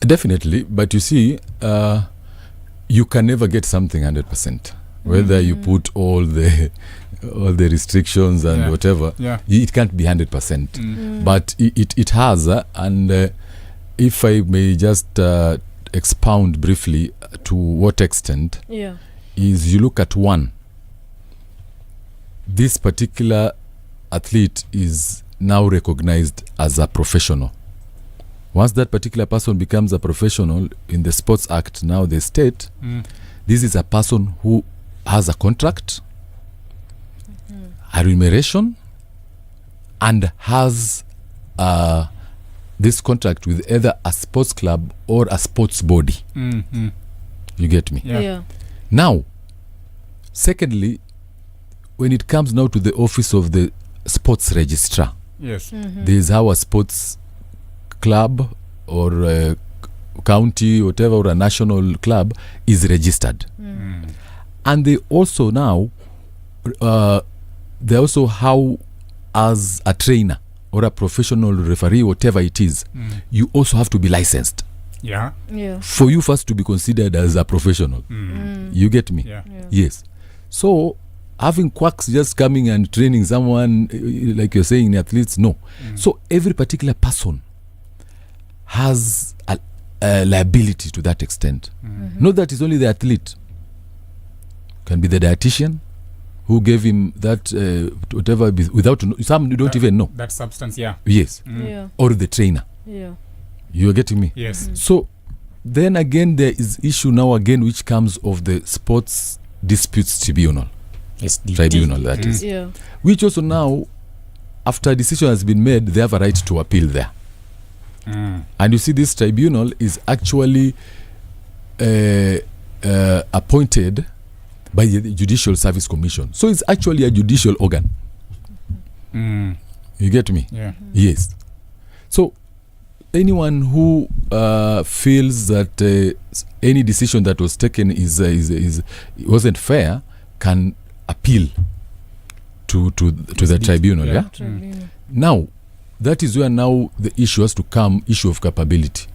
Definitely, but you see, you can never get something 100%. Whether you put all the restrictions and whatever, it can't be 100%. But it has, and if I may just expound briefly to what extent, is you look at one. This particular athlete is now recognized as a professional. Once that particular person becomes a professional in the Sports Act, now they state this is a person who has a contract, a remuneration, and has this contract with either a sports club or a sports body. You get me? Yeah. Now, secondly, when it comes now to the office of the sports registrar, Yes. there is how a sports club or a county, whatever, or a national club is registered. And they also now, they also how as a trainer or a professional referee, whatever it is, you also have to be licensed. Yeah. For you first to be considered as a professional. You get me? Yeah. Yes. So having quacks just coming and training someone, like you're saying, athletes, no. So every particular person has a liability to that extent. Not that it's only the athlete. Can be the dietitian who gave him that whatever without some you don't even know that substance. Yeah. Yes. Or the trainer. You're getting me? Yes. So then again there is issue now again which comes of the Sports Disputes Tribunal. Tribunal that is. Which also now after a decision has been made they have a right to appeal there. And you see this tribunal is actually appointed by the Judicial Service Commission. So it's actually a judicial organ. You get me? Yeah. Yes. So anyone who feels that any decision that was taken is wasn't fair can appeal to the tribunal. Yeah. Now that is where now the issue has to come, issue of capability.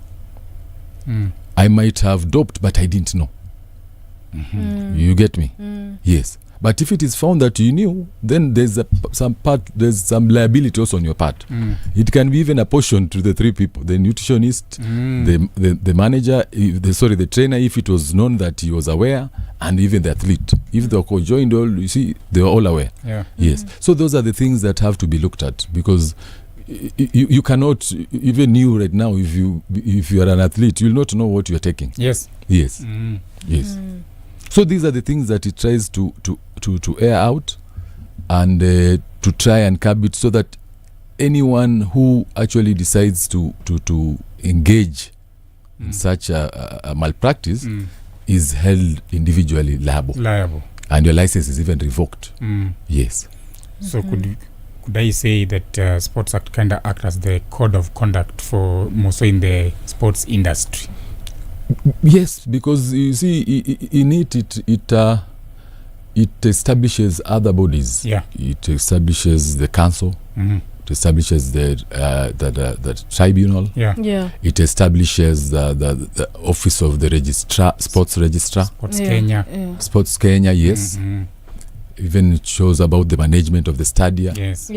I might have doped, but I didn't know. You get me? Yes. But if it is found that you knew, then there's some liability also on your part. It can be even apportioned to the three people: the nutritionist, the manager, the trainer, if it was known that he was aware, and even the athlete. If they were co-joined, all you see, they were all aware. Yes. So those are the things that have to be looked at, because you cannot, even you right now, if you are an athlete, you'll not know what you are taking. Yes. Yes. So these are the things that it tries to air out and to try and curb it, so that anyone who actually decides to engage in such a malpractice is held individually liable, and your license is even revoked. Yes. So could I say that Sports Act kind of act as the code of conduct for more so in the sports industry? Yes, because you see, in it establishes other bodies. Yeah. It establishes the council. It establishes the tribunal. Yeah. It establishes the office of the registrar, sports registrar. Sports Kenya. Sports Kenya, yes. Even it shows about the management of the stadia. Yes.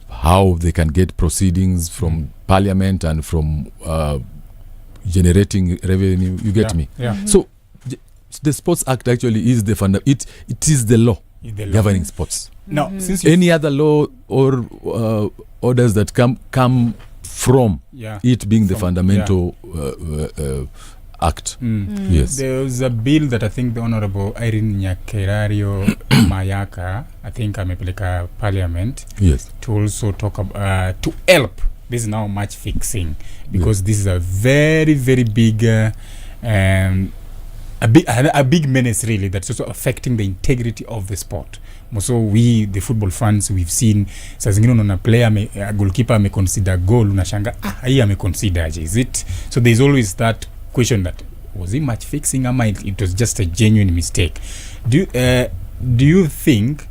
How they can get proceedings from parliament and from generating revenue. You get me? Yeah. So the Sports Act actually is the it is the law governing sports. Now, since any other law or orders that come from it being the fundamental act. Yes. There was a bill that I think the Honorable Irene Nyakerario Mayaka, I think amepeleka parliament, to also talk about to help. This is now match fixing, because this is a very, very big a big menace really, that's also affecting the integrity of the sport. So we, the football fans, we've seen saa zingine unaona player a goalkeeper ameconsider goal, unashanga hii ameconsider aje, is it? So there's always that question that was it match fixing ama it was just a genuine mistake. Do you think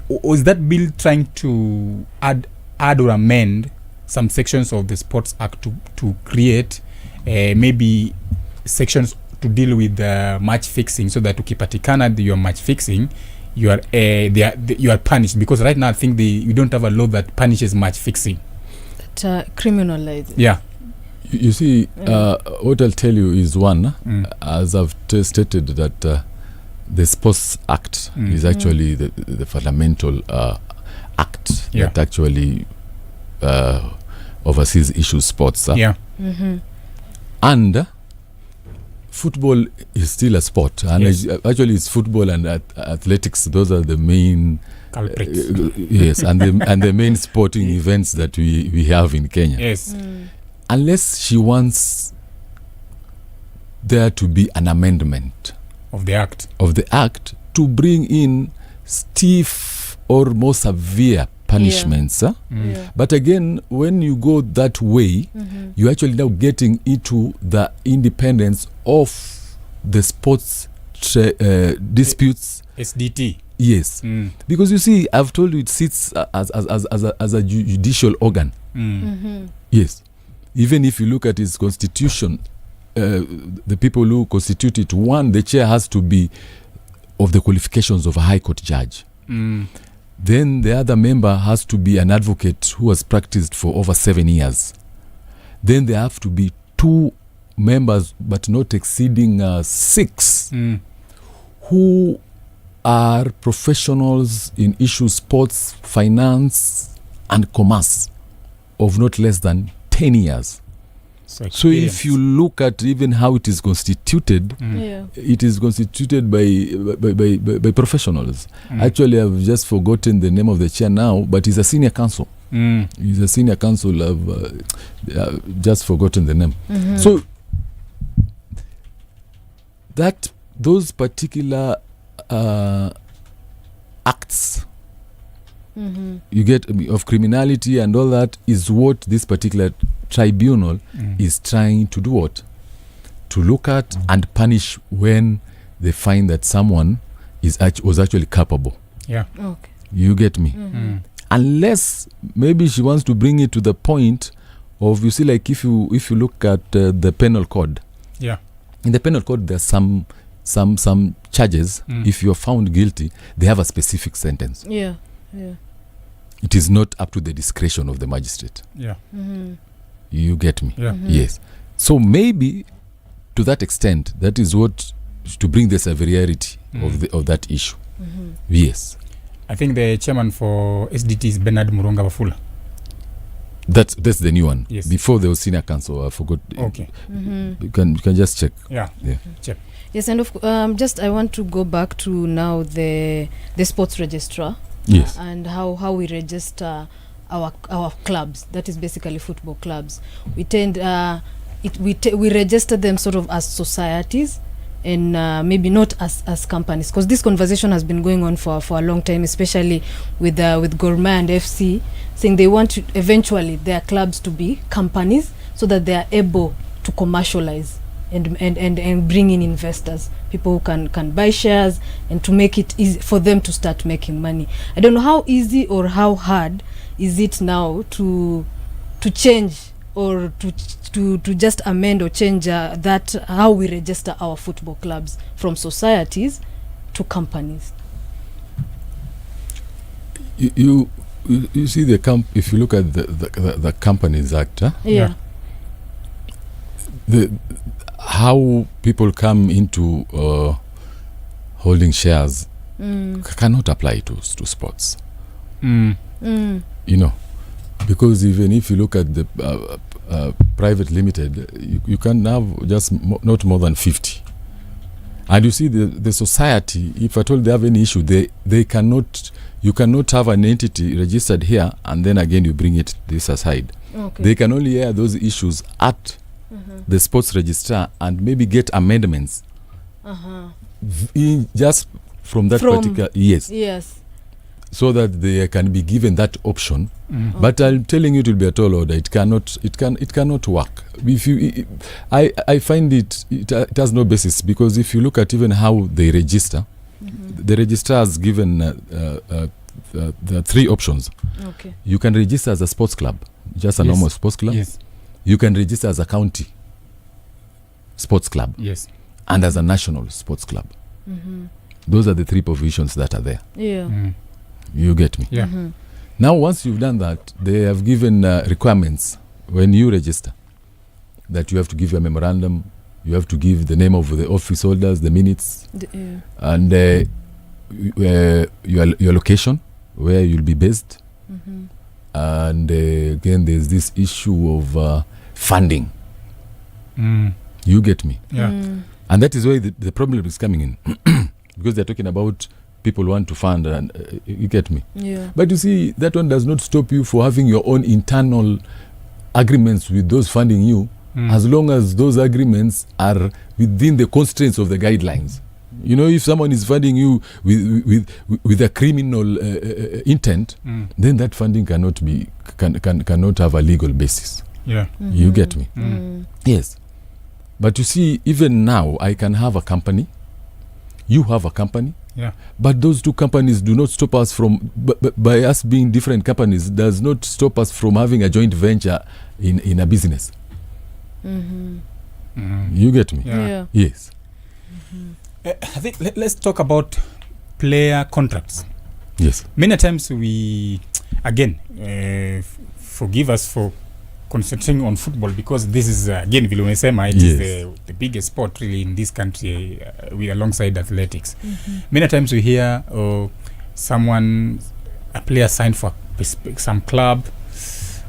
was that bill trying to add or amend some sections of the Sports Act to create maybe sections to deal with match fixing, so that ukipatikana your match fixing, you are punished, because right now I think we don't have a law that punishes match fixing. That criminalizes. Yeah. You see, what I'll tell you is one, as I've stated, that the Sports Act is actually the fundamental act that actually oversees issues sports. And football is still a sport, and actually it's football and athletics. Those are the main culprits. Yes, and the main sporting events that we have in Kenya. Yes. Unless she wants there to be an amendment of the act to bring in stiff or more severe punishments. But again, when you go that way, you're actually now getting into the independence of the sports disputes. SDT. Yes. Because you see, I've told you it sits as a judicial organ. Yes. Even if you look at its constitution, the people who constitute it, one, the chair has to be of the qualifications of a high court judge. Then the other member has to be an advocate who has practiced for over 7 years. Then there have to be 2 members, but not exceeding 6, who are professionals in issues sports, finance, and commerce of not less than 10 years. So if you look at even how it is constituted, it is constituted by professionals. Actually, I've just forgotten the name of the chair now, but he's a senior counsel. He's a senior counsel. I've just forgotten the name. So those particular acts you get of criminality and all that is what this particular tribunal is trying to do. What? To look at and punish when they find that someone was actually culpable. Yeah. Okay. You get me? Unless maybe she wants to bring it to the point of, you see, like if you look at the penal code. Yeah. In the penal code, there's some charges. If you're found guilty, they have a specific sentence. Yeah. It is not up to the discretion of the magistrate. Yeah. You get me? Yeah. Yes. So maybe to that extent, that is what to bring the severity of that issue. Yes. I think the chairman for SDT is Bernard Muronga Wafula. That's the new one. Yes. Before the senior council, I forgot. Okay. You can just check. Yeah. Check. Yes, and I want to go back to now the sports registrar. Yes. And how we register our clubs. That is basically football clubs. We tend we register them sort of as societies, and maybe not as companies, because this conversation has been going on for a long time, especially with Gor Mahia and FC, saying they want to eventually their clubs to be companies, so that they are able to commercialize and bring in investors, people who can buy shares, and to make it easy for them to start making money. I don't know how easy or how hard is it now to change or to just amend or change that how we register our football clubs from societies to companies. You see if you look at the Companies Act, Yeah. How people come into holding shares cannot apply to sports. You know, because even if you look at the private limited, you can have just not more than 50. And you see the society, if at all they have any issue, they cannot, you cannot have an entity registered here and then again you bring it this aside. Okay. They can only hear those issues at the sports registrar and maybe get amendments just from that particular yes, so that they can be given that option. But I'm telling you, it will be a tall order. It cannot work. If you, I find it has no basis, because if you look at even how they register, the registrar has given the 3 options. Okay. You can register as a sports club. just a Yes. normal sports club. Yes. You can register as a county sports club Yes. and as a national sports club. Those are the three provisions that are there. Yeah. You get me? Yeah. Now, once you've done that, they have given requirements when you register, that you have to give a memorandum, you have to give the name of the office holders, the minutes, and your location, where you'll be based. And again, there's this issue of funding. You get me? Yeah. And that is why the problem is coming in. Because they're talking about people want to fund, and you get me? Yeah. But you see, that one does not stop you for having your own internal agreements with those funding you, as long as those agreements are within the constraints of the guidelines. You know, if someone is funding you with a criminal intent, then that funding cannot have a legal basis. Yeah. You get me? Yes. But you see, even now, I can have a company. You have a company. Yeah. But those two companies do not stop us from, by us being different companies, does not stop us from having a joint venture in a business. You get me? Yeah. Yes. I think let's talk about player contracts. Yes. Many times we, again, forgive us for concentrating on football, because this is, again, vile umesema, it is the biggest sport really in this country, with alongside athletics. Many times we hear a player signed for some club,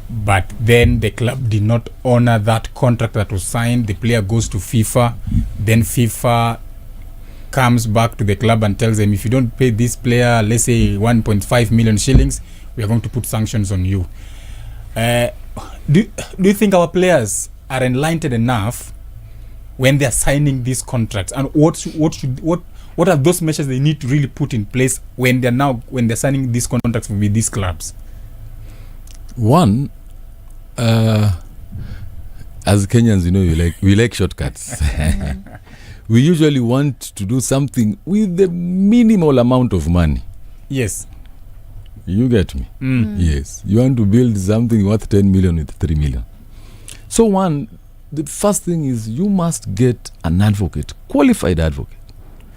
but then the club did not honor that contract that was signed. The player goes to FIFA, then FIFA comes back to the club and tells them, if you don't pay this player, let's say 1.5 million shillings, we are going to put sanctions on you. Do you think our players are enlightened enough when they are signing these contracts, and what are those measures they need to really put in place when they're signing these contracts with these clubs? One, as Kenyans, you know, we like shortcuts. We usually want to do something with the minimal amount of money. Yes. You get me? Yes. You want to build something worth 10 million with 3 million. So the first thing is you must get an advocate, qualified advocate.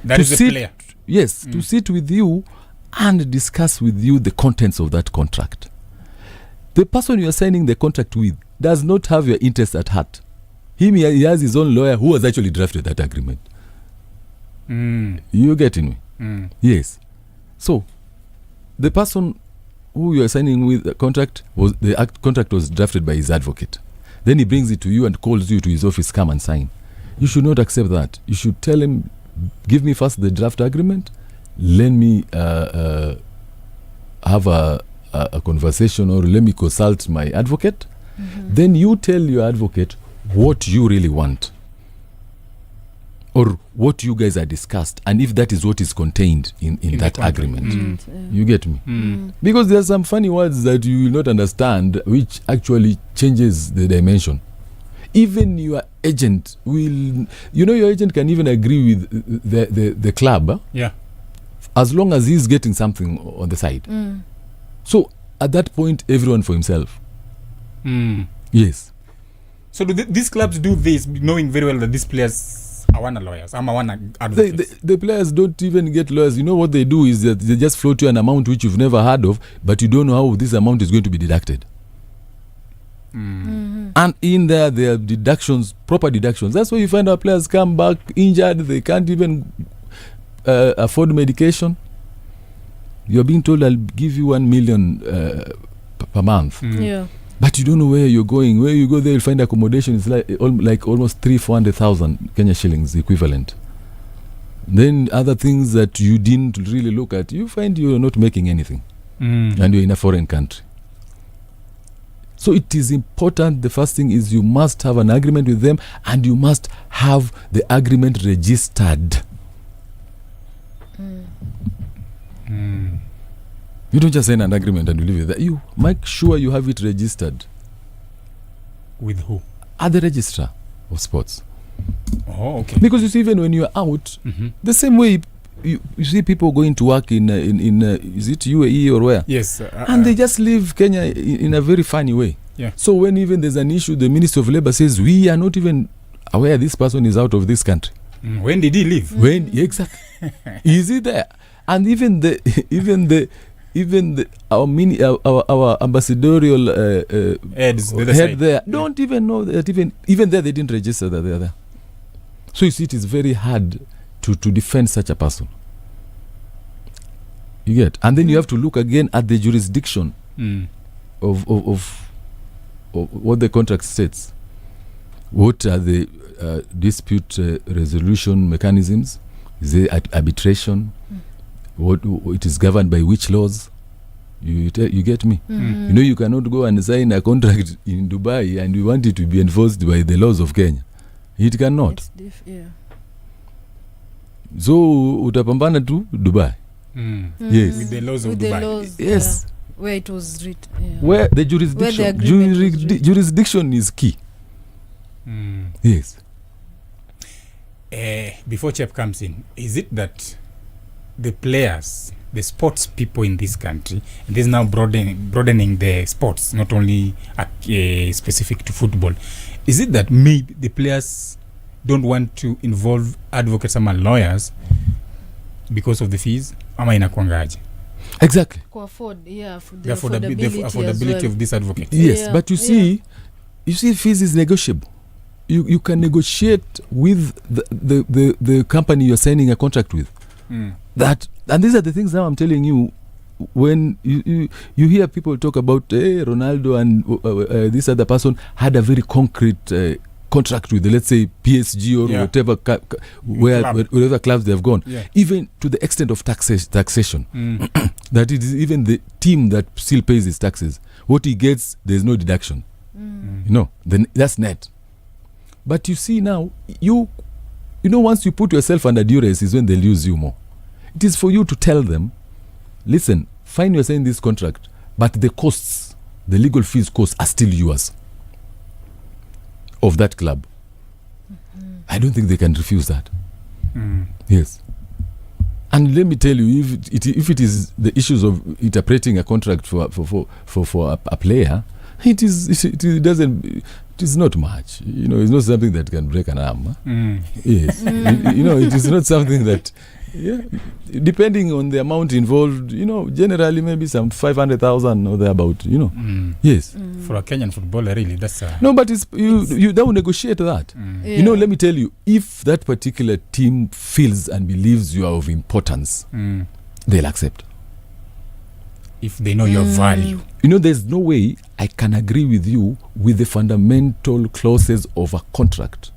That is the player. Yes, to sit with you and discuss with you the contents of that contract. The person you are signing the contract with does not have your interest at heart. He has his own lawyer who has actually drafted that agreement. You getting me? Yes. So the person who you are signing with the contract contract was drafted by his advocate. Then he brings it to you and calls you to his office, come and sign. You should not accept that. You should tell him, give me first the draft agreement, let me have a conversation, or let me consult my advocate. Then you tell your advocate what you really want, or what you guys are discussed, and if that is what is contained in that agreement. You get me? Because there are some funny words that you will not understand, which actually changes the dimension. Even your agent will, your agent can even agree with the club, as long as he's getting something on the side. So at that point, everyone for himself. Yes. So do these clubs do this, knowing very well that these players are one lawyers? I'm one advocates. The players don't even get lawyers. You know what they do is that they just float you an amount which you've never heard of, but you don't know how this amount is going to be deducted. And in there are deductions, proper deductions. That's why you find our players come back injured. They can't even afford medication. You're being told, I'll give you 1 million per month. Yeah. But you don't know where you're going. Where you go there, you'll find accommodation is like almost 300,000 Kenya shillings equivalent. Then other things that you didn't really look at, you find you're not making anything. And you're in a foreign country. So it is important. The first thing is you must have an agreement with them, and you must have the agreement registered. You don't just sign an agreement and you leave it there. You make sure you have it registered. With who? At the registrar of sports. Oh, okay. Because you see, even when you're out, the same way you see people going to work in is it UAE or where? Yes. And they just leave Kenya in a very funny way. Yeah. So when even there's an issue, the Ministry of Labor says we are not even aware this person is out of this country. When did he leave? When exactly is he there? And even the our ambassadorial Heads, the other head side. there don't even know that even there they didn't register that they are there. So you see, it is very hard to defend such a person. You get, and then you have to look again at the jurisdiction of what the contract states. What are the dispute resolution mechanisms? Is there arbitration? What it is governed by which laws? You get me? You know, you cannot go and sign a contract in Dubai and you want it to be enforced by the laws of Kenya. It cannot. Yeah. So utapambana tu Dubai. Yes. With the laws of With Dubai. the laws, Yes. where it was written. Yeah. Where the jurisdiction Where the agreement was written. jurisdiction is key. Yes. Before Chep comes in, is it that the players, the sports people in this country, and this is now broadening the sports, not only specific to football, is it that maybe the players don't want to involve advocates and lawyers because of the fees? Ama inakwangaje? Exactly. For The affordability well. of this advocate. Yes, Yeah, but you see, fees is negotiable. You can negotiate with the company you're signing a contract with. That, and these are the things now I'm telling you. When you hear people talk about Ronaldo and this other person had a very concrete contract with, let's say, PSG or whatever wherever clubs they have gone, even to the extent of taxation. That it is even the team that still pays his taxes. What he gets, there's no deduction. You know, then that's net. But you see now, you know, once you put yourself under duress is when they'll use you more. It is for you to tell them, listen, fine, you're saying this contract, but the costs, the legal fees costs are still yours of that club. I don't think they can refuse that. Yes. And let me tell you, if it is the issues of interpreting a contract for a player, it is not much. You know, it's not something that can break an arm. Yes. You know, it is not something that, depending on the amount involved, you know, generally maybe some 500,000 or thereabout, you know. Yes. For a Kenyan footballer, really, that's no, but you don't negotiate that. You know, let me tell you, if that particular team feels and believes you are of importance, they'll accept. If they know your value. You know, there's no way I can agree with you with the fundamental clauses of a contract,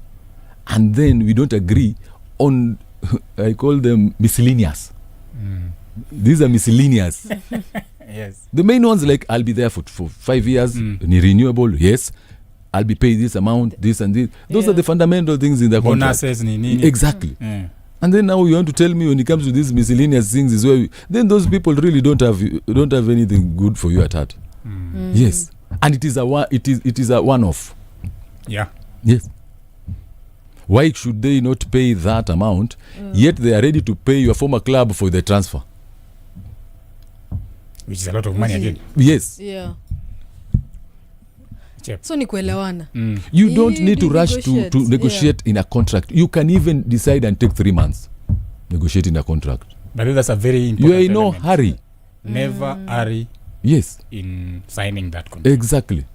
and then we don't agree on, I call them miscellaneous. These are miscellaneous. Yes. The main ones, like, I'll be there for 5 years, renewable, yes. I'll be paid this amount, this and this. Those are the fundamental things in the contract. Bonuses, Exactly. And then now you want to tell me when it comes to these miscellaneous things is where then those people really don't have anything good for you at heart. Yes. And it is a one-off. Yeah. Yes. Why should they not pay that amount, yet they are ready to pay your former club for the transfer? Which is a lot of money again. Yes. Yeah. Chep. So ni kuelewana. You don't need to rush to negotiate in a contract. You can even decide and take 3 months negotiating a contract. But that's a very important You are in no element. hurry. Never hurry Yes. in signing that contract. Exactly.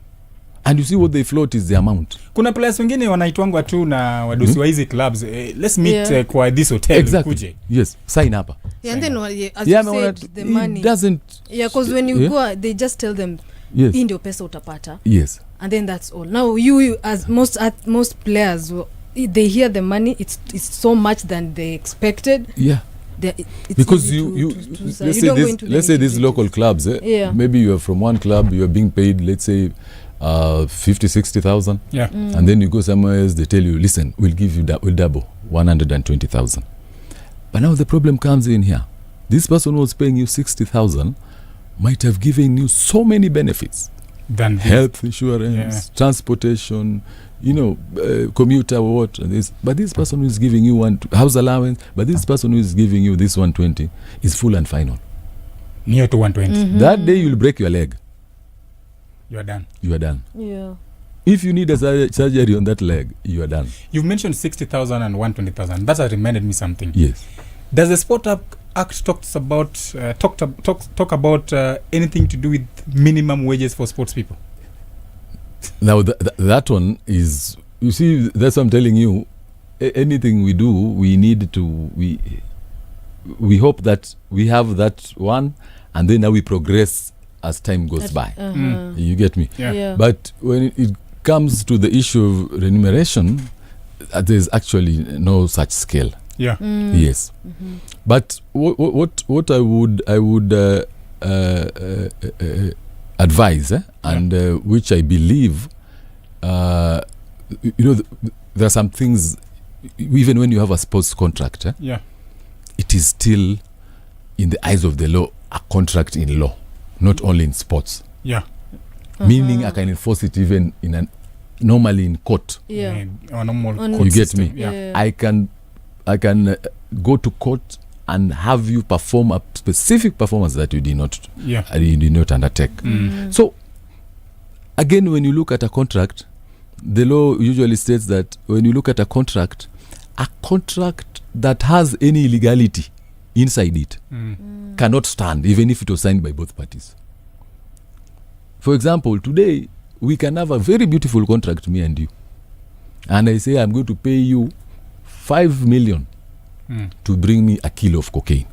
And you see what they float is the amount. Kuna players wengine wanaitwangwa tu na wadosi wa hizi clubs. Let's meet kwa this hotel. Exactly. Kuje. Yes. Sign up. Yeah, and then as you said, the money. It doesn't. Yeah, because when you go, they just tell them, Yes. hii ndio pesa utapata. Yes. And then that's all. Now you as most players, they hear the money. It's so much than they expected. Yeah. It's Because easy you to let's you say don't go this, into let's say these local clubs. Maybe you are from one club, you are being paid, let's say 50,000-60,000. Yeah. And then you go somewhere else, they tell you, listen, we'll give you we'll double 120,000. But now the problem comes in here. This person who was paying you 60,000 might have given you so many benefits. Than Health insurance, transportation, you know, commuter, what, this. But this person who is giving you house allowance, but this person who is giving you this 120 is full and final. Near to 120. That day you'll break your leg. You are done. You are done. Yeah. If you need a surgery on that leg, you are done. You've mentioned 60,000 and 120,000. That has reminded me something. Yes. Does the Sport Act talk about anything to do with minimum wages for sports people? Now that one is, you see, that's what I'm telling you. Anything we do, we need to, we hope that we have that one, and then now we progress as time goes by. You get me? Yeah. But when it comes to the issue of remuneration, there's actually no such scale. Yeah. Yes. But what I would advise, and which I believe, there are some things, even when you have a sports contract, it is still, in the eyes of the law, a contract in law, not only in sports. Yeah. Meaning I can enforce it even normally in court. Yeah. You get me? Yeah. I can go to court and have you perform a specific performance that you did not undertake. So again, when you look at a contract, the law usually states that when you look at a contract that has any illegality inside it cannot stand, even if it was signed by both parties. For example, today we can have a very beautiful contract, me and you, and I say I'm going to pay you 5 million to bring me a kilo of cocaine,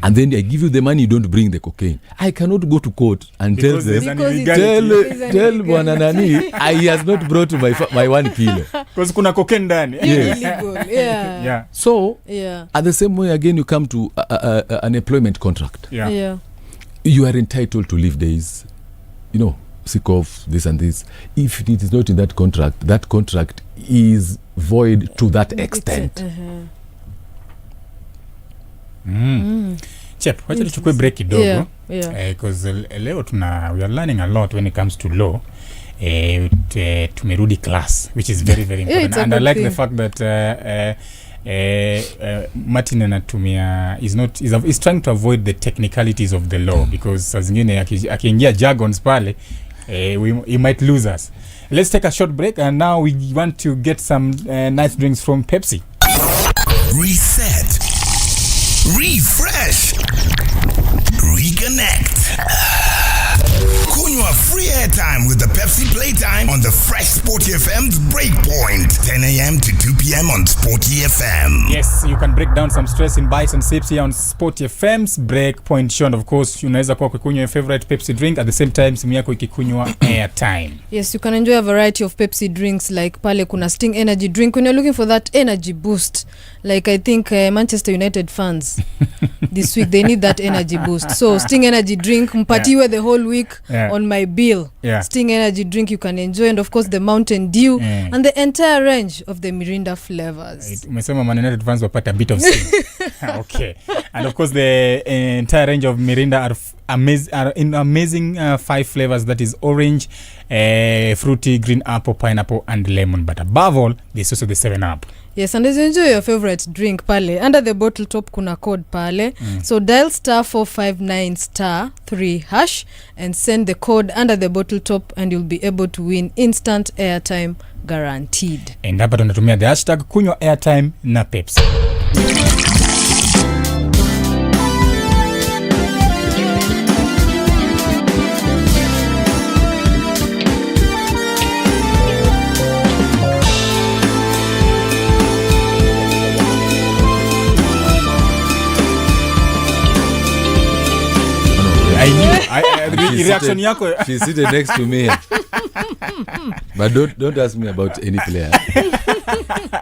and then I give you the money, you don't bring the cocaine. I cannot go to court and tell them, tell Bwana Nani he has not brought my 1 kilo because kuna cocaine ndani. Illegal. Yeah. So at the same way again, you come to an employment contract. Yeah. You are entitled to leave days, sick of this and this. If it is not in that contract is void to that extent. Chep, wacha tuchukue break kidogo. Because leo we are learning a lot when it comes to law. Tumerudi class, which is very, very important. And I like the fact that Martin anatumia is trying to avoid the technicalities of the law, because saa zingine akiingia jargons pale, he might lose us. Let's take a short break, and now we want to get some nice drinks from Pepsi. Reset, refresh, reconnect. Kunywa free airtime with the Pepsi Playtime on the fresh SportyFM's Breakpoint, 10 a.m. to 2 p.m. on SportyFM. Yes, you can break down some stress in bites and sips here on SportyFM's Breakpoint show. And of course, unaweza kuwa kukunywa your favorite Pepsi drink at the same time simu yako ikikunywa airtime. Yes, you can enjoy a variety of Pepsi drinks, like pale kuna Sting energy drink when you're looking for that energy boost. Like I think Manchester United fans this week, they need that energy boost. So Sting energy drink mpatiwe the whole week on my bill. Sting energy drink you can enjoy, and of course the Mountain Dew and the entire range of the Mirinda flavors. Umesema Man United fans wapata a bit of Sting. Okay. And of course the entire range of Mirinda are in amazing 5 flavors, that is orange, fruity, green apple, pineapple and lemon. But above all, there's also the 7-Up. Yes, and as you enjoy your favorite drink pale, under the bottle top kuna code pale. So dial *459*3# and send the code under the bottle top, and you'll be able to win instant airtime guaranteed. And hapa tunatumia the hashtag kunywa airtime na Pepsi. Reaction yako. She's sitting next to me. But don't ask me about any player.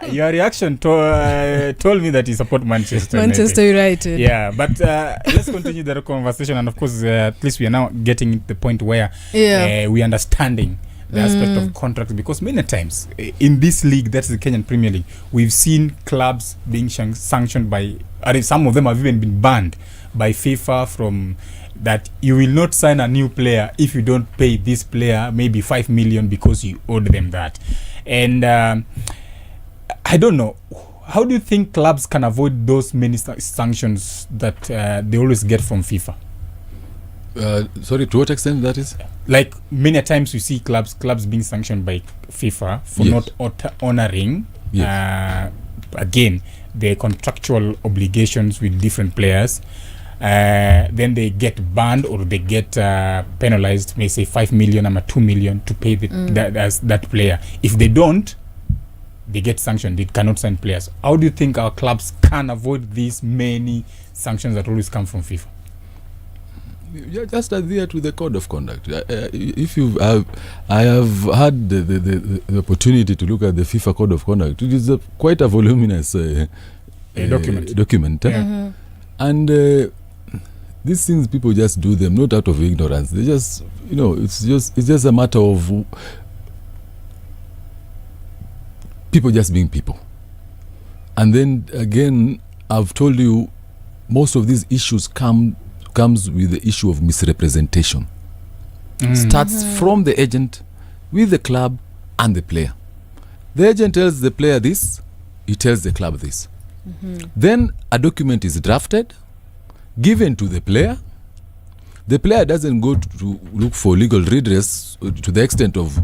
Your reaction told me that you support Manchester United. Yeah, but let's continue the conversation. And of course, at least we are now getting to the point where we are understanding the aspect of contracts, because many times in this league, that's the Kenyan Premier League, we've seen clubs being sanctioned by, some of them have even been banned by FIFA from that you will not sign a new player if you don't pay this player maybe 5 million because you owed them that. And I don't know, how do you think clubs can avoid those many sanctions that they always get from FIFA? Sorry, to what extent that is? Like many times you see clubs being sanctioned by FIFA for Yes. not honoring Yes. again the contractual obligations with different players. Then they get banned or they get penalized, may say 5 million or 2 million to pay that player. If they don't, they get sanctioned. They cannot sign players. How do you think our clubs can avoid these many sanctions that always come from FIFA? You just adhere to the code of conduct. If you have, I have had the opportunity to look at the FIFA code of conduct. It is quite a voluminous document. Yeah. And these things, people just do them not out of ignorance. They just, it's just a matter of people just being people. And then again, I've told you, most of these issues comes with the issue of misrepresentation. Starts from the agent with the club and the player. The agent tells the player this, he tells the club this. Then a document is drafted, given to the player. The player doesn't go to look for legal redress to the extent of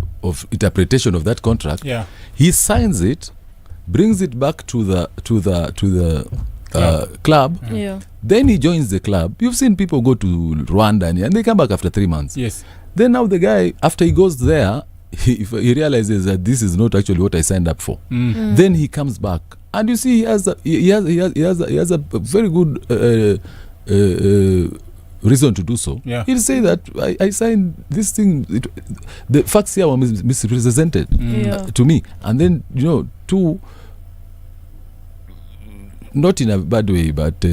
interpretation of that contract. Yeah. He signs it, brings it back to the club. Yeah. Then he joins the club. You've seen people go to Rwanda and they come back after 3 months. Yes. Then now the guy, after he goes there, he realizes that this is not actually what I signed up for. Then he comes back, and you see he has a very good reason to do so. Yeah. He'll say that I signed this thing. The facts here were misrepresented to me, and then two. Not in a bad way, but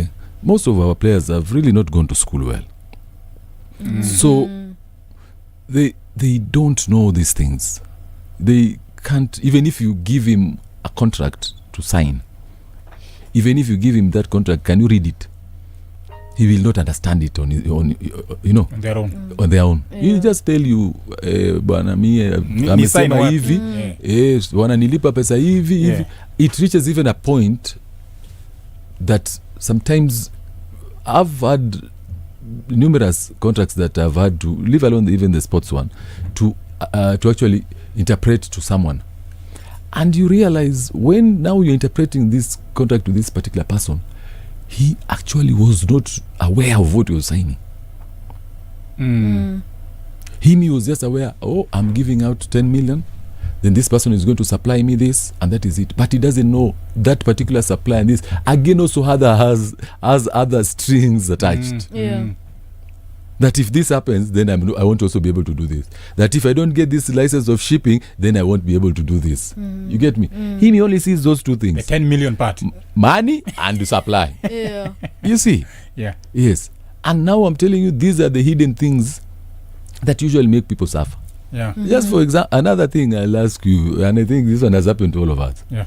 most of our players have really not gone to school well. So they don't know these things. They can't, even if you give him a contract to sign, even if you give him that contract, can you read it? He will not understand it on their own. On their own. Yeah. He'll just tell you, bwana mie amesema hivi, bwana nilipa pesa hivi. It reaches even a point that sometimes I've had numerous contracts that I've had to, leave alone even the sports one, to actually interpret to someone. And you realize when now you're interpreting this contract to this particular person, he actually was not aware of what he was signing. He was just aware, I'm giving out 10 million, then this person is going to supply me this, and that is it. But he doesn't know that particular supply, and this again also has other strings attached. That if this happens, then I won't also be able to do this. That if I don't get this license of shipping, then I won't be able to do this. You get me? He only sees those two things: the 10 million part, money and the supply. You see? Yeah. Yes. And now I'm telling you, these are the hidden things that usually make people suffer. Yeah. Just for example, another thing I'll ask you, and I think this one has happened to all of us. Yeah.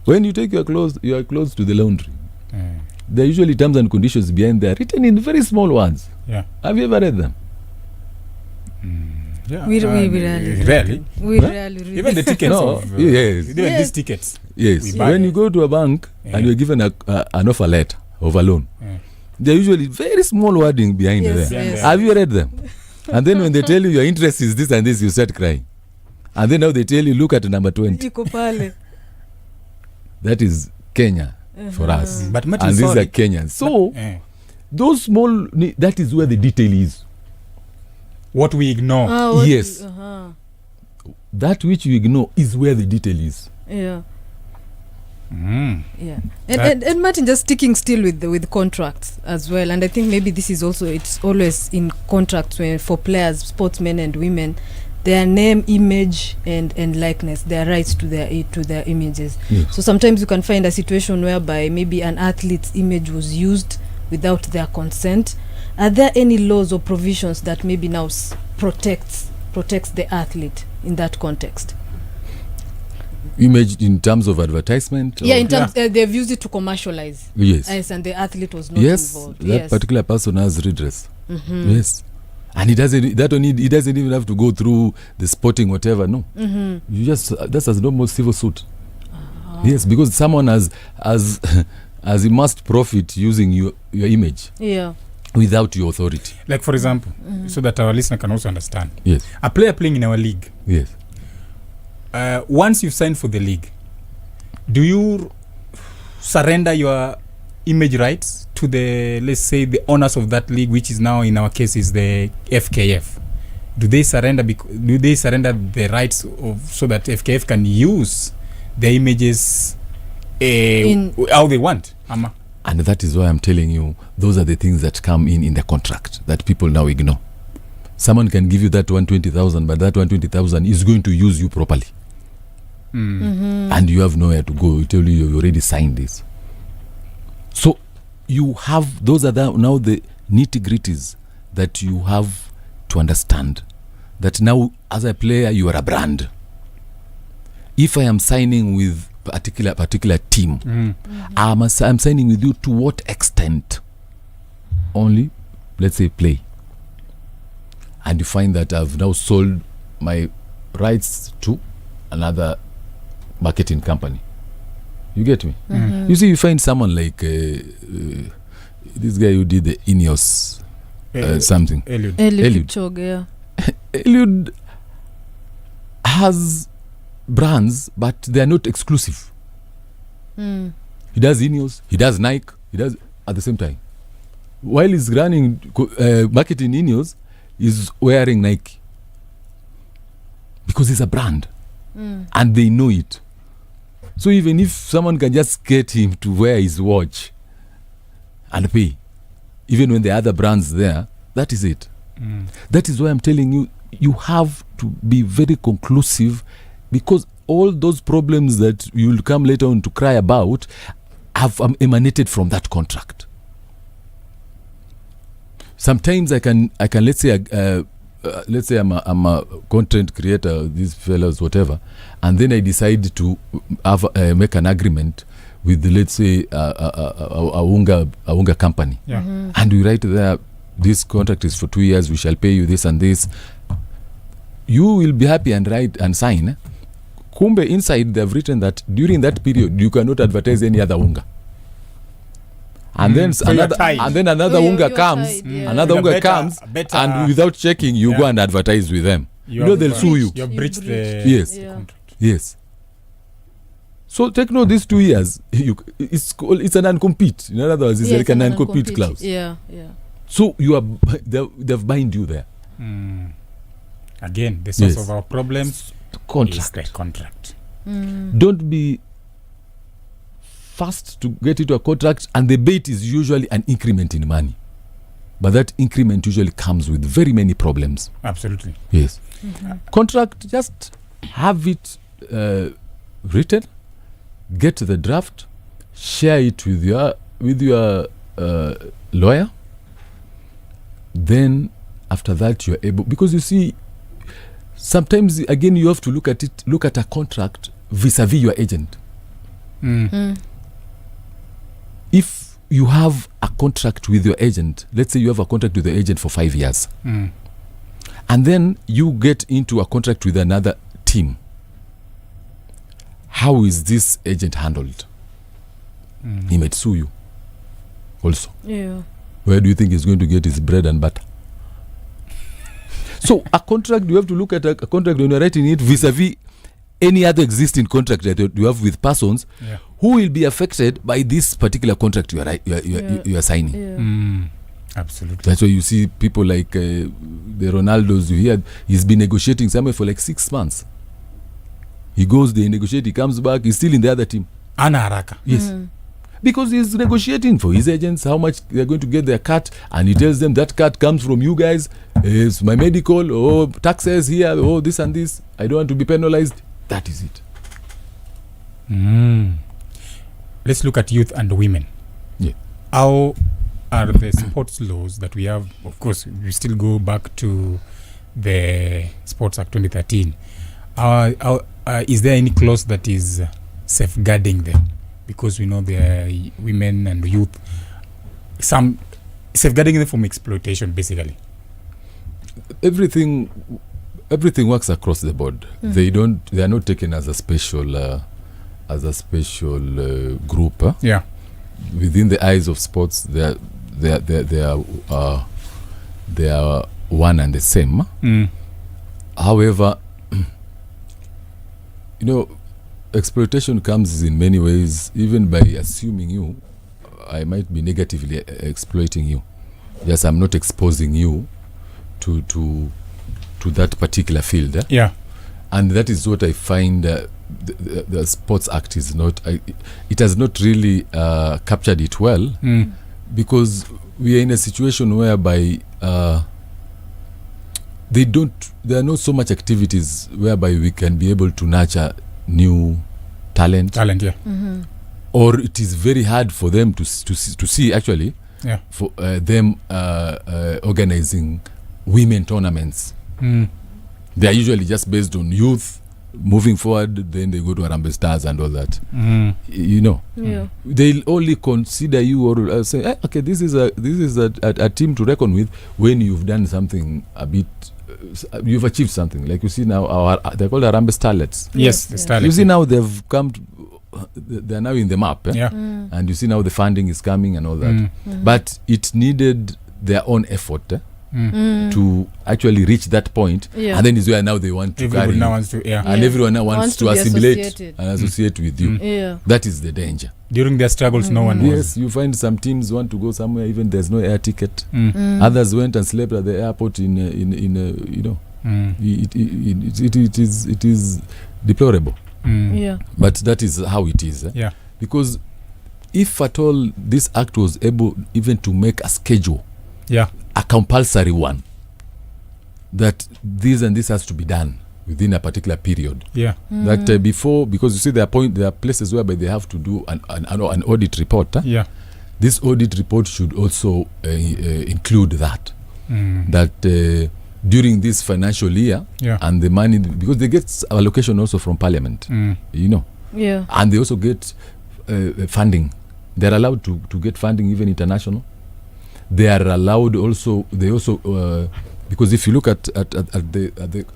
When you take your clothes to the laundry, there are usually terms and conditions behind there, written in very small ones. Yeah. Have you ever read them? Yeah. We rarely Rarely. read. Even the tickets No. Yes. even these tickets. Yes. We buy. When you go to a bank and you're given an offer letter of a loan, there are usually very small wording behind Yes, there. yes. Have you read them? And then when they tell you your interest is this and this, you start crying. And then now they tell you, look at number 20. Iko pale. That is Kenya for us. But And these are Kenyans. So those small, that is where the detail is. what we ignore. Yes. That which you ignore is where the detail is. Yeah. And Martin, just sticking still with contracts as well, and I think maybe this is also, it's always in contracts when for players, sportsmen and women, their name, image and likeness, their rights to their images. Yes. So sometimes you can find a situation whereby maybe an athlete's image was used without their consent. Are there any laws or provisions that maybe now protects the athlete in that context? Image in terms of advertisement? In terms they've used it to commercialize. Yes. And the athlete was not involved. That particular person has redress. Yes. And he doesn't even have to go through the sporting whatever. No. You just, that's as normal civil suit. Yes, because someone has he must profit using your image. Yeah. without your authority. Like, for example, so that our listener can also understand. Yes. A player playing in our league, Yes. Once you've signed for the league, do you surrender your image rights to the, let's say, the owners of that league, which is now in our case is the FKF? Do they surrender the rights of, so that FKF can use the images how they want? And that is why I'm telling you, those are the things that come in the contract that people now ignore. Someone can give you that 120,000, but that 120,000 is going to use you properly. And you have nowhere to go. You tell you already signed this. So you have, those are now the nitty-gritties that you have to understand. That now, as a player, you are a brand. If I am signing with particular team, I'm signing with you to what extent? Only, let's say, play. And you find that I've now sold my rights to another marketing company. You get me? You see, you find someone like this guy who did the Ineos something. Eliud Kipchoge, yeah. Eliud has brands, but they are not exclusive. He does Ineos, he does Nike, he does at the same time. While he's running marketing Ineos, he's wearing Nike because he's a brand, and they know it. So even if someone can just get him to wear his watch and pay, even when the other brands there, that is it. That is why I'm telling you, you have to be very conclusive, because all those problems that you will come later on to cry about have emanated from that contract. Sometimes I can let's say I'm a content creator, these fellows, whatever, and then I decide to have make an agreement with, let's say, a unga company, and we write there, this contract is for 2 years, we shall pay you this and this. You will be happy and write and sign. Kumbe inside they've written that during that period you cannot advertise any other unga. And then another unga comes, another unga comes, and without checking you go and advertise with them. They'll sue you. You have breached the contract. Yes. So take note, these 2 years, it's an non-compete. In other words, it's like a non-compete clause. Yeah. So they've bind you there. Again, the source of our problems contract. is the contract. Don't be fast to get into a contract, and the bait is usually an increment in money. But that increment usually comes with very many problems. Absolutely. Yes. Contract, just have it written, get the draft, share it with your lawyer. Then after that you're able, because you see, sometimes again you have to look at a contract vis-a-vis your agent. If you have a contract with your agent, let's say you have a contract with the agent for 5 years, and then you get into a contract with another team, how is this agent handled? He might sue you also. Where do you think he's going to get his bread and butter? So a contract, you have to look at a contract when you're writing it vis-a-vis any other existing contract that you have with persons who will be affected by this particular contract you are signing. Absolutely. That's why you see people like the Ronaldos. You hear he's been negotiating somewhere for like 6 months. He goes, they negotiate, he comes back, he's still in the other team. Ana haraka. Yes. Because he's negotiating for his agents how much they're going to get their cut, and he tells them that cut comes from you guys, it's my medical, taxes here, this and this, I don't want to be penalized. That is it. Let's look at youth and women. How are the sports laws that we have? Of course, we still go back to the Sports Act 2013. Is there any clause that is safeguarding them? Because we know there are women and youth, some safeguarding them from exploitation, basically. Everything works across the board. They are not taken as a special group. Yeah. Within the eyes of sports, they are one and the same. However, exploitation comes in many ways. Even by assuming you, I might be negatively exploiting you. Yes, I'm not exposing you to that particular field. Yeah. And that is what I find the Sports Act is not. It has not really captured it well, because we are in a situation whereby there are not so much activities whereby we can be able to nurture new talent, Yeah. or it is very hard for them to see actually, for them organizing women tournaments. They are usually just based on youth moving forward, then they go to Harambee Stars and all that. They'll only consider you or say, okay, this is a team to reckon with when you've done something a bit, you've achieved something. Like you see now, they're called Harambee Starlets. Yes, the Starlets. You see now they've come they're now in the map, and you see now the funding is coming and all that. But it needed their own effort to actually reach that point, and then is where now they want to everyone carry now you. wants to, And everyone now wants to be assimilate associated. and associate with you. That is the danger. During their struggles, no one was. Yes, you find some teams want to go somewhere, even there's no air ticket. Others went and slept at the airport in it is deplorable. But that is how it is. Because if at all this act was able even to make a schedule, a compulsory one, that this and this has to be done within a particular period. That before, because you see there are places whereby they have to do an audit report. This audit report should also include that. That during this financial year, and the money, because they get allocation also from Parliament, and they also get funding. They're allowed to get funding, even international. They are allowed also. They also because if you look at the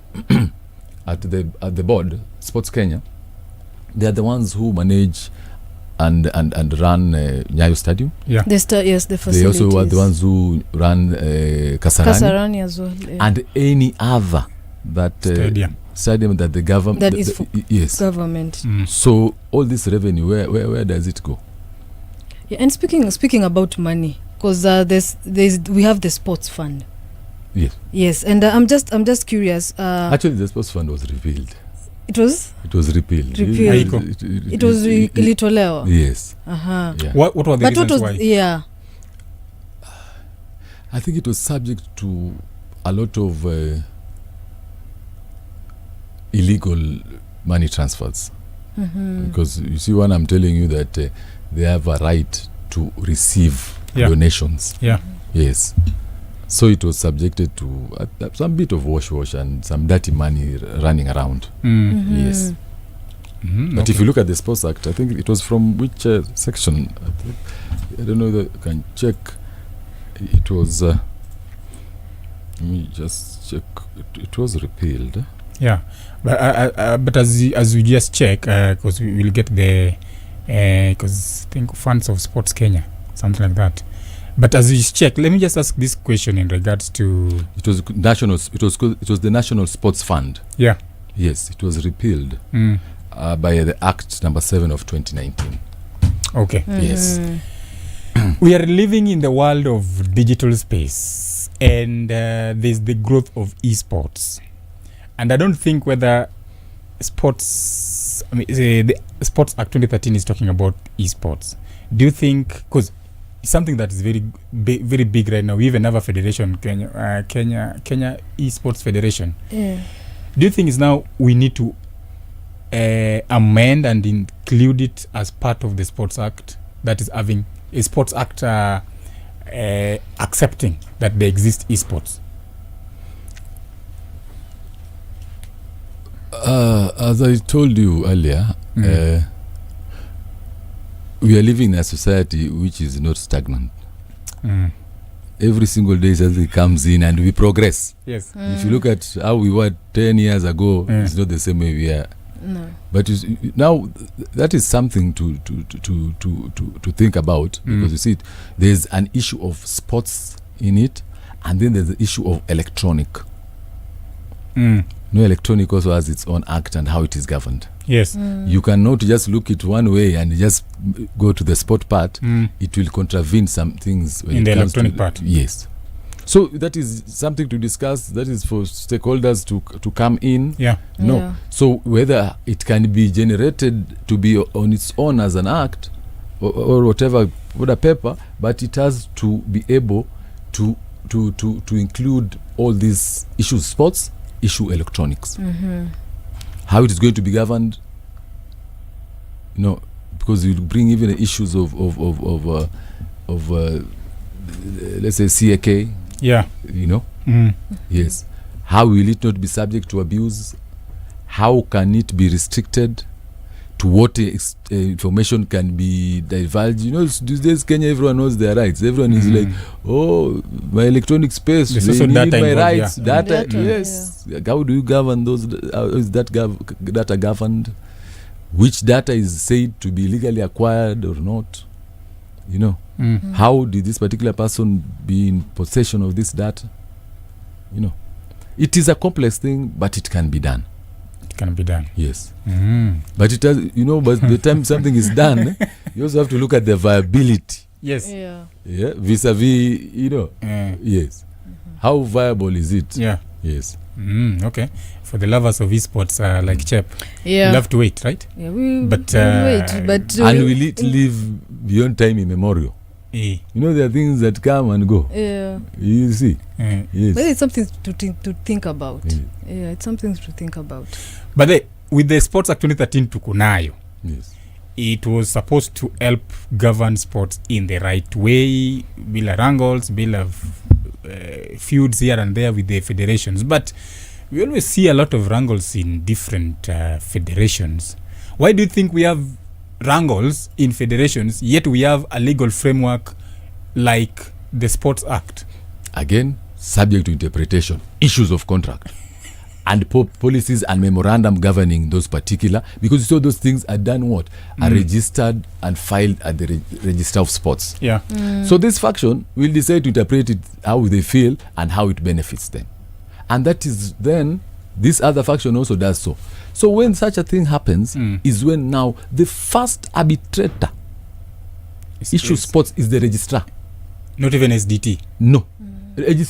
at the board, Sports Kenya, they are the ones who manage and run Nyayo Stadium. The facilities. They also are the ones who run Kasarani as well. And any other that stadium that the government that is for government. So all this revenue, where does it go? And speaking about money, because we have the sports fund. Yes, and I'm just curious. Actually, the sports fund was repealed. It was repealed. It was ilitolewa. Yes. What were the reasons why? I think it was subject to a lot of illegal money transfers. Because you see, when I'm telling you that they have a right to receive donations. Yes. So it was subjected to some bit of wash and some dirty money running around. Yes. But if you look at the Sports Act, I think it was from which section? I don't know. I can check. It was. Let me just check. It was repealed. But as we just check, because we will get the because I think funds of Sports Kenya, something like that. But as we check, let me just ask this question in regards to it was national. It was the National Sports Fund. Yes, it was repealed by the Act number 7 of 2019. Okay. Yes. We are living in the world of digital space, and there's the growth of esports. And I don't think whether the Sports Act 2013 is talking about esports. Do you think, because it's something that is very big right now, we even have a federation, Kenya Esports Federation. Do you think it's now we need to amend and include it as part of the Sports Act, that is having a Sports Act accepting that there exist esports? As I told you earlier, we are living in a society which is not stagnant. Every single day something comes in and we progress. Yes. If you look at how we were 10 years ago, it's not the same way we are No. But now that is something to think about, because you see, there's an issue of sports in it, and then there's the issue of electronic. No, electronic also has its own act and how it is governed. Yes. You cannot just look it one way and just go to the sport part. It will contravene some things when In it the comes electronic to, part. Yes. So that is something to discuss. That is for stakeholders to come in. Yeah. No. Yeah. So whether it can be generated to be on its own as an act or whatever paper, but it has to be able to include all these issues: sports, issue electronics. How it is going to be governed, because you bring even the issues of let's say CAK. Yeah. Yes. How will it not be subject to abuse? How can it be restricted? To what information can be divulged? These days Kenya, everyone knows their rights. Everyone is like, oh, my electronic space, There's they also need data my involved, rights. yeah. Data, Data, yes. How do you govern those? How is that data governed? Which data is said to be legally acquired or not? How did this particular person be in possession of this data? It is a complex thing, but it can be done. It can be done. Yes. But it has, but the time something is done, you also have to look at the viability. Yes. Yeah. Yeah. Vis-a-vis, yes. How viable is it? Yeah. Yes. Okay. For the lovers of esports, like Chep, Yeah. we'll have to wait, right? Yeah, we But, we'll wait. But And will it live beyond time immemorial? There are things that come and go. Yeah. You see? Yes. But it's something to think about. Yeah. Yeah, it's something to think about. But with the Sports Act 2013 tuko nayo, Yes. it was supposed to help govern sports in the right way, bila wrangles, bila feuds here and there with the federations. But we always see a lot of wrangles in different federations. Why do you think we have wrangles in federations, yet we have a legal framework like the Sports Act? Again, subject to interpretation, issues of contract, and policies and memorandum governing those particular, because you saw those things are done are registered and filed at the Register of Sports. Yeah. So this faction will decide to interpret it how they feel and how it benefits them. And that is then, this other faction also does so. So when such a thing happens, is when now the first arbitrator issue sports is the registrar. Not even SDT. No. The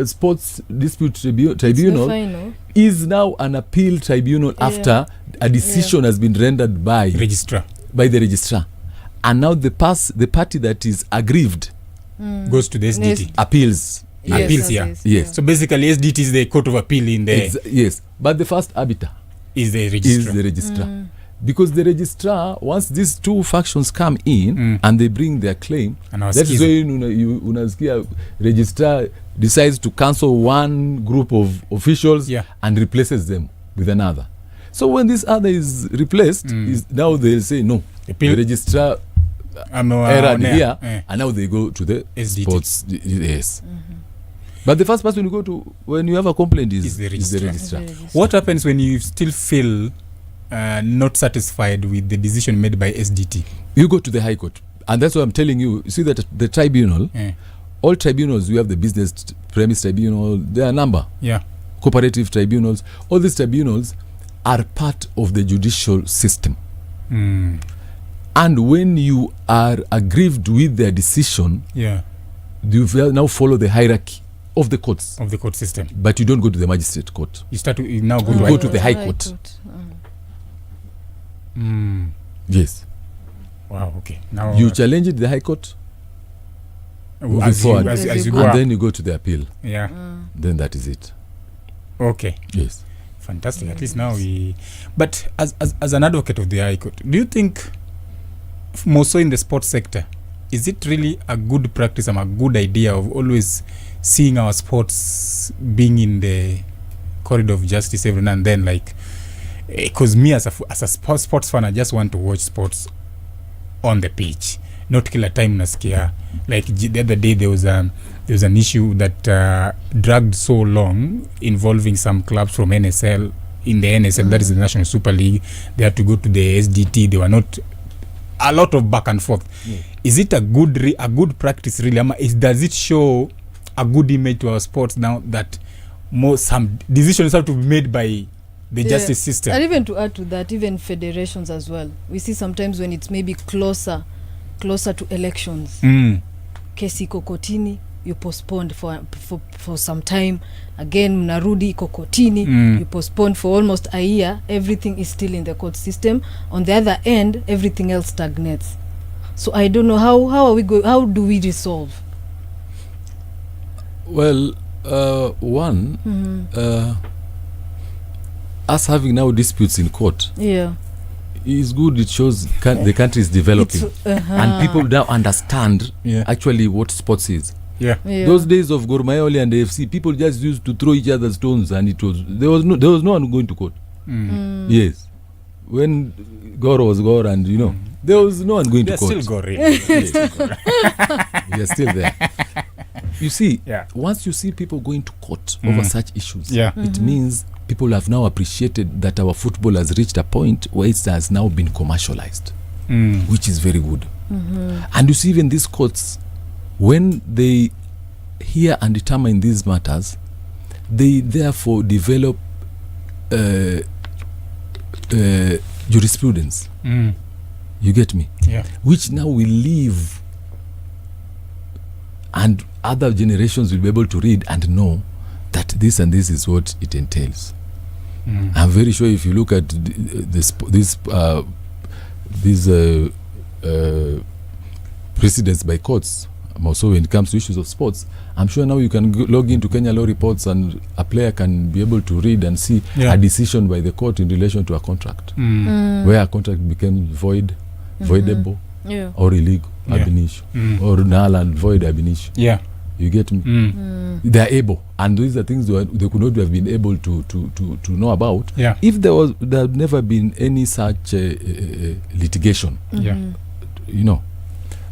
Sports Dispute Tribunal Final. is now an appeal tribunal after a decision has been rendered by the registrar. And now the party that is aggrieved goes to the SDT. Appeals. Appeals, yeah. Yes. So basically SDT is the court of appeal in the... Yes. But the first arbiter is the registrar. Because the registrar, once these two factions come in and they bring their claim, that is when unasikia registrar decides to cancel one group of officials and replaces them with another. So when this other is replaced, now they'll say no. The registrar erred here, and now they go to the SDT. Sports. Yes. But the first person you go to when you have a complaint is the registrar. What happens when you still feel not satisfied with the decision made by SDT? You go to the High Court. And that's what I'm telling you. You see that the tribunal, all tribunals, we have the business premise tribunal, there are a number. Yeah. Cooperative tribunals. All these tribunals are part of the judicial system. And when you are aggrieved with their decision, you now follow the hierarchy of the courts. Of the court system. But you don't go to the magistrate court. You now go to the High Court. Yes. Wow, okay. Now you challenge it the High Court. As you go and up. then you go to the appeal. Yeah. Then that is it. Okay. Yes. Fantastic. At least now we... But as an advocate of the High Court, do you think, more so in the sports sector, is it really a good practice and a good idea of always seeing our sports being in the corridor of justice every now and then? Like, because me as a sports fan, I just want to watch sports on the pitch, not kila time nasikia. Like the other day there was an issue that dragged so long involving some clubs from NSL in the NSL, that is the National Super League. They had to go to the SDT. They were not a lot of back and forth. Is it a good practice really? Does it show a good image to our sports now that some decisions have to be made by the justice system? And even to add to that, even federations as well. We see sometimes when it's maybe closer to elections. Kesi iko kotini, you postponed for some time. Again, mnarudi iko kotini, you postponed for almost a year. Everything is still in the court system. On the other end, everything else stagnates. So I don't know how do we resolve? Well, us having now disputes in court is good. It shows the country is developing, and people now understand actually what sports is. Those days of Gor Mahia and the AFC, people just used to throw each other stones, and there was no one going to court. Yes, when Gor was Gor, and there was no one going to court. Still Gor. We are still there. You see, once you see people going to court over such issues, it means people have now appreciated that our football has reached a point where it has now been commercialized, which is very good. And you see, even these courts, when they hear and determine these matters, they therefore develop jurisprudence. You get me? Which now will live, and other generations will be able to read and know that this and this is what it entails. I'm very sure if you look at these precedents by courts, also when it comes to issues of sports, I'm sure now you can log into Kenya Law Reports and a player can be able to read and see a decision by the court in relation to a contract, where a contract became voidable, or illegal, ab initio, or null and void ab initio. You get me? They are able, and these are things they could not have been able to know about if there had never been any such litigation.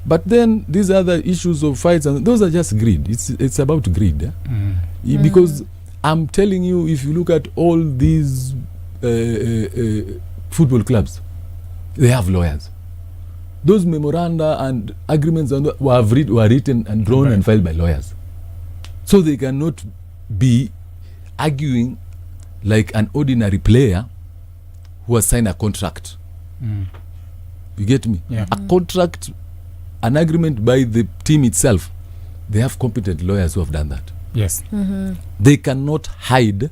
But then these other issues of fights, and those are just greed. It's about greed, because I'm telling you, if you look at all these football clubs, they have lawyers. Those memoranda and agreements were written and drawn and filed by lawyers. So they cannot be arguing like an ordinary player who has signed a contract. You get me? A contract, an agreement by the team itself. They have competent lawyers who have done that. Yes. They cannot hide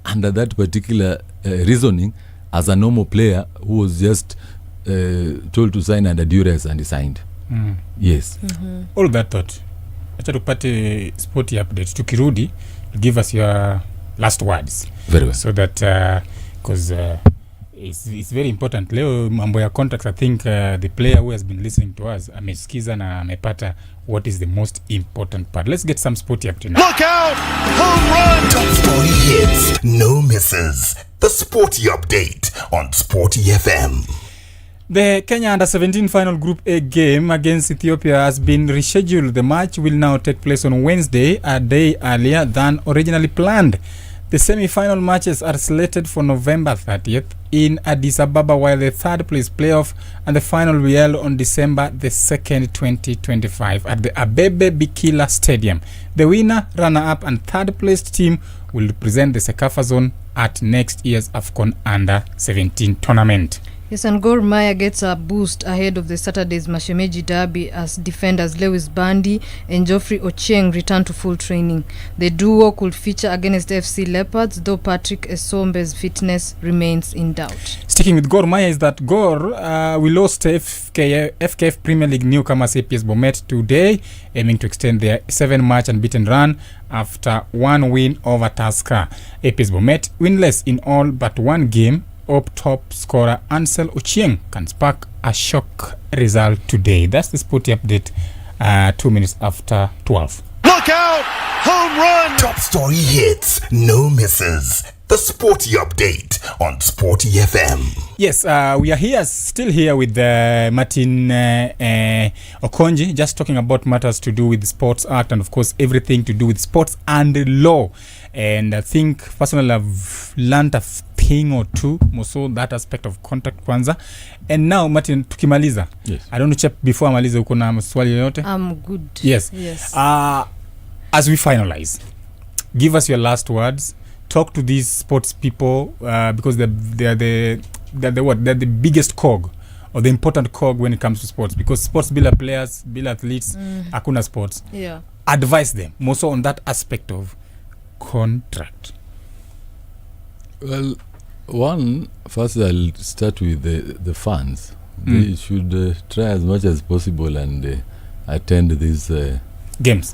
under that particular reasoning as a normal player who was just told to sign under duress and he signed. Yes. All that thought, acha tupate sporty update. Tukirudi, give us your last words. Very well. So that because it's very important. Leo mambo ya contracts, I think the player who has been listening to us amesikiza na amepata what is the most important part. Let's get some sporty update now. Look out! Home run! Top Sporty hits, no misses. The Sporty Update on SportyFM. The Kenya Under-17 final Group A game against Ethiopia has been rescheduled. The match will now take place on Wednesday, a day earlier than originally planned. The semi-final matches are slated for November 30th in Addis Ababa, while the third place playoff and the final will be held on December the 2nd, 2025 at the Abebe Bikila Stadium. The winner, runner-up and third-placed team will represent the Sekafa zone at next year's AFCON Under-17 tournament. Yes, and Gor Mahia gets a boost ahead of the Saturday's Mashemeji derby as defenders Lewis Bandi and Geoffrey Ochieng return to full training. The duo could feature against FC Leopards, though Patrick Esombe's fitness remains in doubt. Sticking with Gor Mahia is that Gor we lost FKF Premier League newcomers APS Bomet today, aiming to extend their 7-match unbeaten run after one win over Tusker. APS Bomet winless in all but one game. Top scorer Ansel Ochieng can spark a shock result today. That's the sporty update 2 minutes after 12. Look out! Home run! Top story hits, no misses. The Sporty Update on SportyFM. Yes, we are still here with Martin Okonji, just talking about matters to do with the Sports Act and, of course, everything to do with sports and law. And I think personally I've learned a thing or two, more so that aspect of contact kwanza. And now, Martin, tukimaliza. Yes. I don't know, Chep, before amaliza uko na maswali yoyote? I'm good. Yes. As we finalize, give us your last words. Talk to these sports people because they're the biggest cog or the important cog when it comes to sports, because sports bila players, bila athletes, hakuna sports. Yeah. Advise them more so on that aspect of contract. Well, first I'll start with the fans. They should try as much as possible and attend these games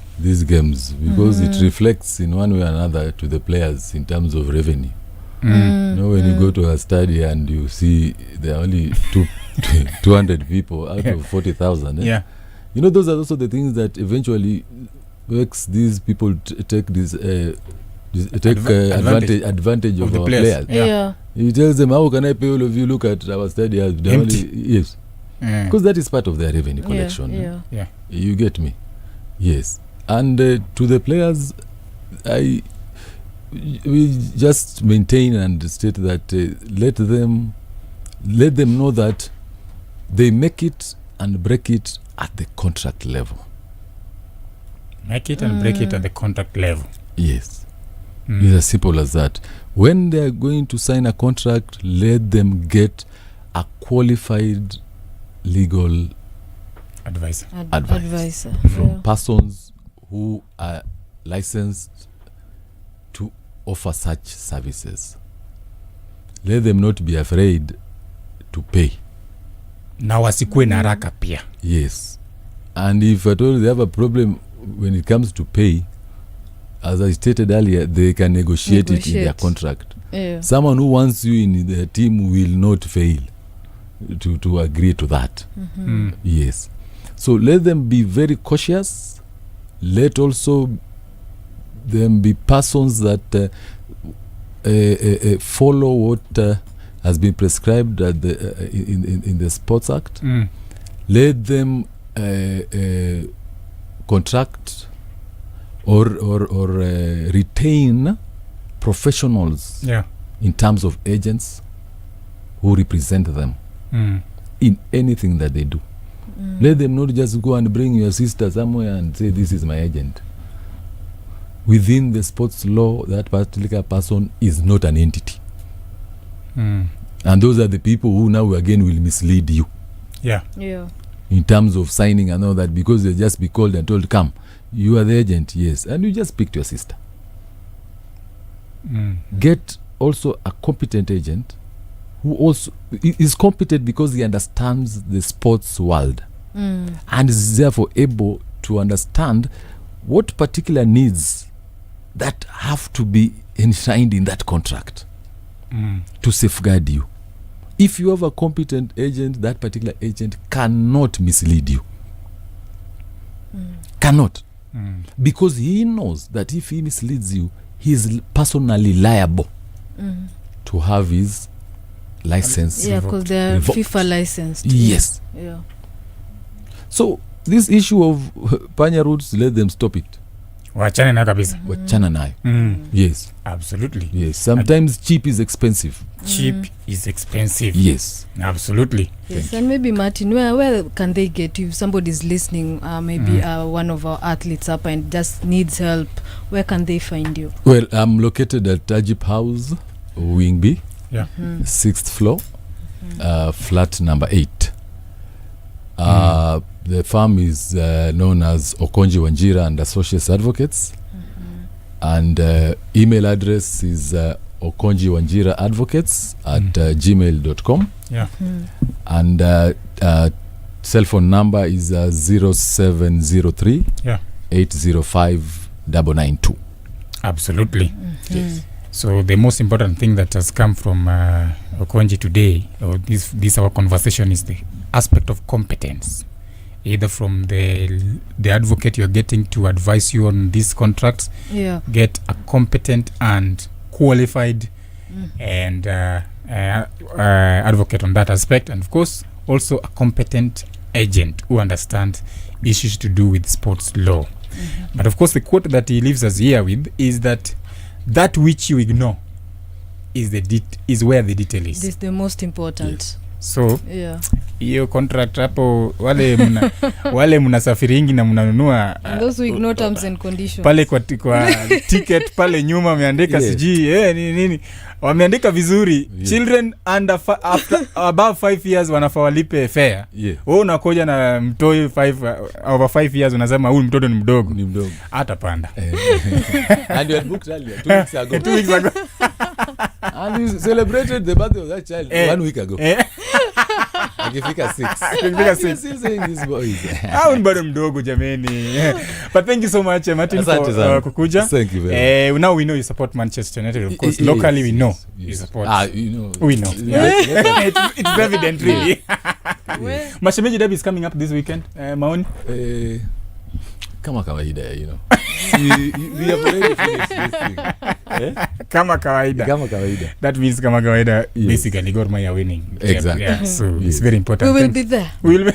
because it reflects in one way or another to the players in terms of revenue. You know, when you go to a stadium and you see there are only 200 people out of 40,000, Yeah. You know, those are also the things that eventually makes these people take this advantage of the our players. players. Yeah. He tells them, how can I pay all of you? Look at our stadium. Yes, because that is part of their revenue collection. Yeah. You get me? Yes. And to the players, we just maintain and state that let them know that they make it and break it at the contract level. Make it and break it at the contract level. Yes. It's as simple as that. When they are going to sign a contract, let them get a qualified legal Advisor. Advisor. from persons who are licensed to offer such services. Let them not be afraid to pay. Na wasikue na haraka pia. Yes. And if at all they have a problem when it comes to pay, as I stated earlier, they can negotiate it in their contract. Yeah. Someone who wants you in their team will not fail to agree to that. Yes. So let them be very cautious. Let also them be persons that follow what has been prescribed at in the Sports Act. Let them contract or retain professionals in terms of agents who represent them in anything that they do. Let them not just go and bring your sister somewhere and say, this is my agent. Within the sports law, that particular person is not an entity. And those are the people who now again will mislead you. Yeah. In terms of signing and all that, because they just be called and told, come, you are the agent, yes. And you just speak to your sister. Get also a competent agent who also is competent because he understands the sports world and is therefore able to understand what particular needs that have to be enshrined in that contract to safeguard you. If you have a competent agent, that particular agent cannot mislead you. Cannot. Because he knows that if he misleads you, he is personally liable to have his license. Yeah, because they're revoked. FIFA licensed. Yes. Yeah. So this issue of panya routes, let them stop it. Wachane na kabisa. Wachana nayo. Yes. Absolutely. Yes. Sometimes cheap is expensive. Cheap is expensive. Yes. Absolutely. Yes, and maybe Martin, where can they get, if somebody's listening, maybe one of our athletes up and just needs help, where can they find you? Well, I'm located at Tajip House, Wing B, Yeah. 6th floor, flat number 8. The firm is known as Okonji Wanjira and Associates Advocates, and email address is okonjiwanjiraadvocates@gmail.com. Yeah. And cell phone number is 0703 Yeah. 805 992. Absolutely. Yes. So the most important thing that has come from Okonji today, or this our conversation, is the aspect of competence, either from the advocate you're getting to advise you on these contracts. Yeah. Get a competent and qualified and advocate on that aspect, and of course also a competent agent who understands issues to do with sports law. But of course the quote that he leaves us here with is that which you ignore is where the detail is. This is the most important. Yes. So Yeah. hiyo contract hapo wale mnasafiringi na mnanunua And those who ignore terms and conditions. pale kwa ticket pale nyuma wameandika sijui nini wameandika vizuri children under after above 5 years wanafaa walipe fare. Wewe unakoja na mtoi 5 over 5 years unasema huyu mtoto ni mdogo hata panda. And you had booked earlier 2 weeks ago. 2 weeks ago. And you celebrated the birthday of that child 1 week ago. Akifika 6 still saying this boy is ni bado mdogo jameni. But thank you so much Martin for kukuja. Thank you very much. Now we know you support Manchester United, of course. Locally we know you support. We know. It's evident really. Mashemeji derby is coming up this weekend. Maoni kama kawaida, we have already finished this thing. Kama kawaida. That means kama kawaida, basically Gor Mahia winning. Exactly. So it's very important. We will be there. We will be